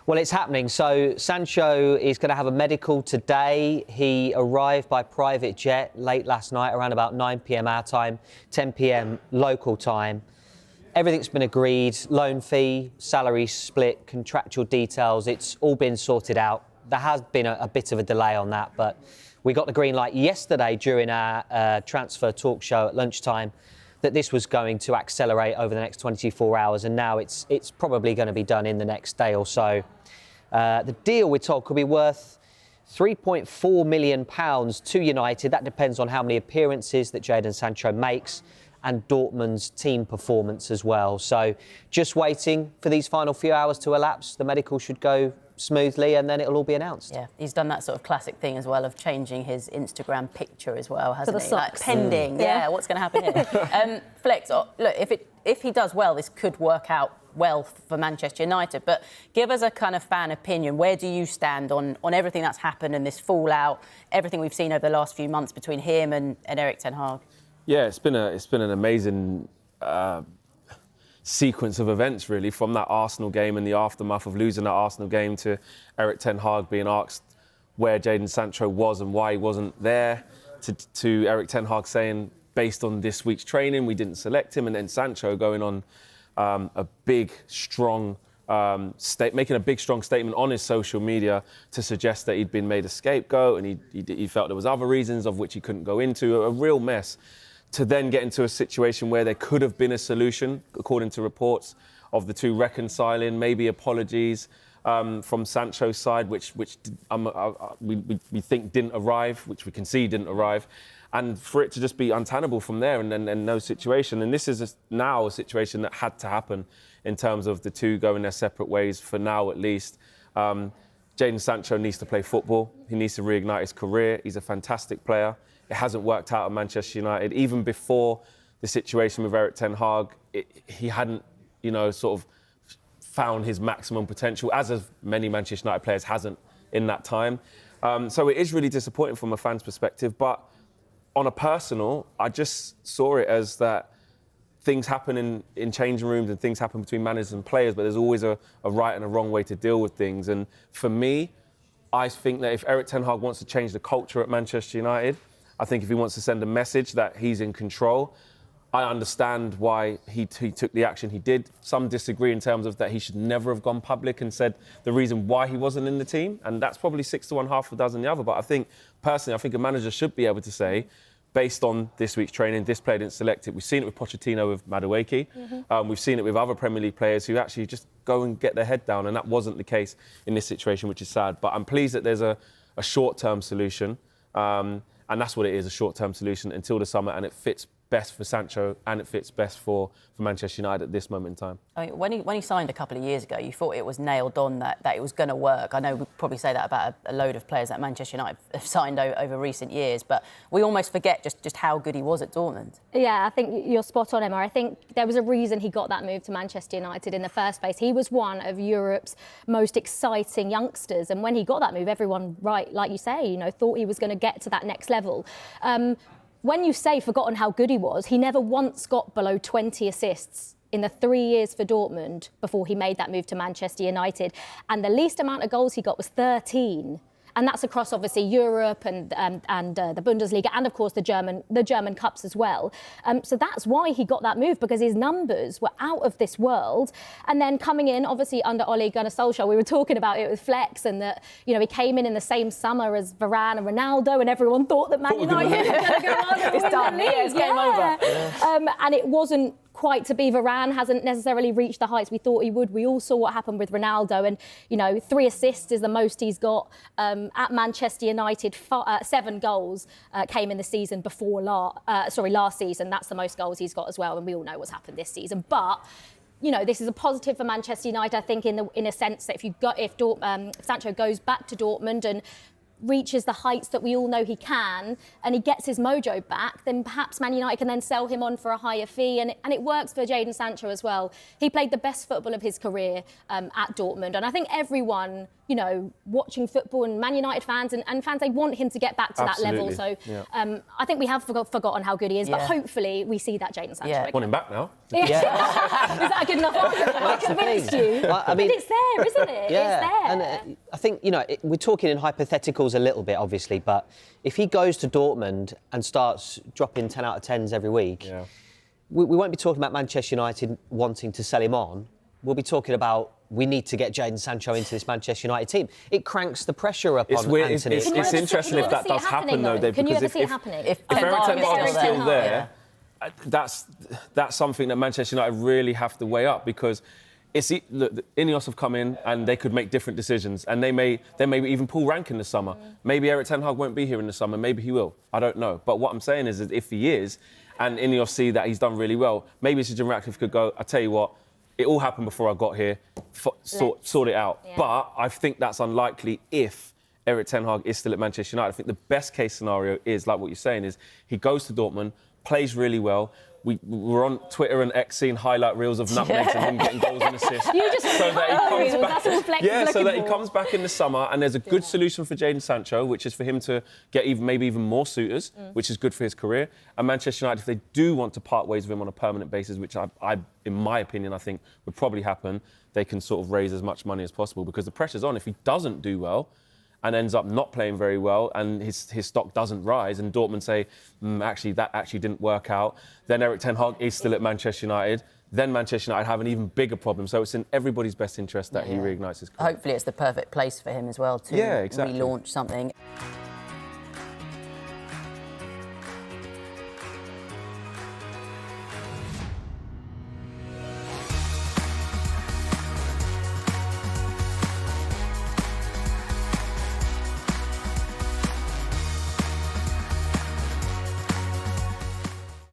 Well, it's happening. So Sancho is going to have a medical today. He arrived by private jet late last night, around about 9 p.m. our time, 10 p.m. local time. Everything's been agreed. Loan fee, salary split, contractual details. It's all been sorted out. There has been a bit of a delay on that, but we got the green light yesterday during our transfer talk show at lunchtime that this was going to accelerate over the next 24 hours, and now it's probably going to be done in the next day or so. The deal, we're told, could be worth £3.4 million to United. That depends on how many appearances that Jadon Sancho makes and Dortmund's team performance as well. So just waiting for these final few hours to elapse. The medical should go smoothly and then it'll all be announced. Yeah, he's done that sort of classic thing as well of changing his Instagram picture as well, hasn't he? Socks. Like pending. Yeah, what's going to happen here? Flex, look, if he does well, this could work out well for Manchester United. But give us a kind of fan opinion. Where do you stand on everything that's happened and this fallout, everything we've seen over the last few months between him and Erik ten Hag? Yeah, it's been an amazing sequence of events, really, from that Arsenal game and the aftermath of losing that Arsenal game to Erik ten Hag being asked where Jadon Sancho was and why he wasn't there, to Erik ten Hag saying, based on this week's training, we didn't select him, and then Sancho going on a big, strong making a big, strong statement on his social media to suggest that he'd been made a scapegoat and he felt there was other reasons of which he couldn't go into, a real mess. To then get into a situation where there could have been a solution, according to reports, of the two reconciling, maybe apologies from Sancho's side, which we think didn't arrive, which we can see didn't arrive, and for it to just be untenable from there and no situation. And this is now a situation that had to happen in terms of the two going their separate ways, for now at least. Jadon Sancho needs to play football. He needs to reignite his career. He's a fantastic player. It hasn't worked out at Manchester United. Even before the situation with Erik ten Hag, he hadn't, sort of found his maximum potential, as many Manchester United players hasn't in that time. So it is really disappointing from a fan's perspective. But on a personal, I just saw it as that things happen in changing rooms and things happen between managers and players, but there's always a right and a wrong way to deal with things. And for me, I think that if Erik ten Hag wants to change the culture at Manchester United, I think if he wants to send a message that he's in control, I understand why he took the action he did. Some disagree in terms of that he should never have gone public and said the reason why he wasn't in the team, and that's probably 6 to 1, half a dozen the other. But I think, personally, a manager should be able to say, based on this week's training, this player didn't select it. We've seen it with Pochettino with Madueke. We've seen it with other Premier League players who actually just go and get their head down, and that wasn't the case in this situation, which is sad. But I'm pleased that there's a short-term solution. And that's what it is, a short-term solution until the summer, and it fits best for Sancho and it fits best for Manchester United at this moment in time. I mean, when he signed a couple of years ago, you thought it was nailed on that it was going to work. I know we probably say that about a load of players that Manchester United have signed over recent years, but we almost forget just how good he was at Dortmund. Yeah, I think you're spot on, Emma. I think there was a reason he got that move to Manchester United in the first place. He was one of Europe's most exciting youngsters, and when he got that move, everyone, right, like you say, thought he was going to get to that next level. When you say forgotten how good he was, he never once got below 20 assists in the 3 years for Dortmund before he made that move to Manchester United. And the least amount of goals he got was 13. And that's across, obviously, Europe and the Bundesliga and, of course, the German Cups as well. So that's why he got that move, because his numbers were out of this world. And then coming in, obviously, under Ole Gunnar Solskjaer, we were talking about it with Flex, and that, he came in the same summer as Varane and Ronaldo, and everyone thought that Man United were going to go on and win the league. It's game over. Yeah. And it wasn't quite to be. Varane hasn't necessarily reached the heights we thought he would. We all saw what happened with Ronaldo, and 3 assists is the most he's got at Manchester United. 7 goals came in the season before last season. That's the most goals he's got as well, and we all know what's happened this season. But this is a positive for Manchester United, I think, in a sense that if Sancho goes back to Dortmund and reaches the heights that we all know he can, and he gets his mojo back, then perhaps Man United can then sell him on for a higher fee, and it works for Jadon Sancho as well. He played the best football of his career at Dortmund, and I think everyone, you know, watching football, and Man United fans and fans, they want him to get back to that level. So I think we have forgotten how good he is, but hopefully we see that Jadon Sancho. Yeah. Again. Want him back now? Is that a good enough argument? I convinced you. I mean, but it's there, isn't it? yeah, It's there. and I think, you know, we're talking in hypotheticals a little bit, obviously, but if he goes to Dortmund and starts dropping 10 out of 10s every week, we won't be talking about Manchester United wanting to sell him on. We'll be talking about we need to get Jadon Sancho into this Manchester United team. It cranks the pressure up on weird. Anthony. It's interesting if that does happen, though, Dave. Can you ever Because see it happening? If Eric Ten Hag is still there, yeah. that's something that Manchester United really have to weigh up, because look, the Ineos have come in and they could make different decisions, and they may even pull rank in the summer. Maybe Eric Ten Hag won't be here in the summer. Maybe he will. I don't know. But what I'm saying is that if he is, and Ineos see that he's done really well, maybe Sir Jim Ratcliffe could go, I tell you what, it all happened before I got here. Sort it out. Yeah. But I think that's unlikely if Eric Ten Hag is still at Manchester United. I think the best case scenario is, like what you're saying, is he goes to Dortmund, plays really well. We were on Twitter and X seeing highlight reels of nutmegs and him getting goals and assists. You just so that he comes back. That's all Flex is Yeah, so looking that he for. comes back in the summer, and there's a good solution for Jadon Sancho, which is for him to get maybe even more suitors, which is good for his career. And Manchester United, if they do want to part ways with him on a permanent basis, which I in my opinion, I think would probably happen, they can sort of raise as much money as possible, because the pressure's on. If he doesn't do well and ends up not playing very well, and his stock doesn't rise, and Dortmund say, actually, that actually didn't work out, then Eric Ten Hag is still at Manchester United. Then Manchester United have an even bigger problem. So it's in everybody's best interest that he reignites his career. Hopefully it's the perfect place for him as well to relaunch something.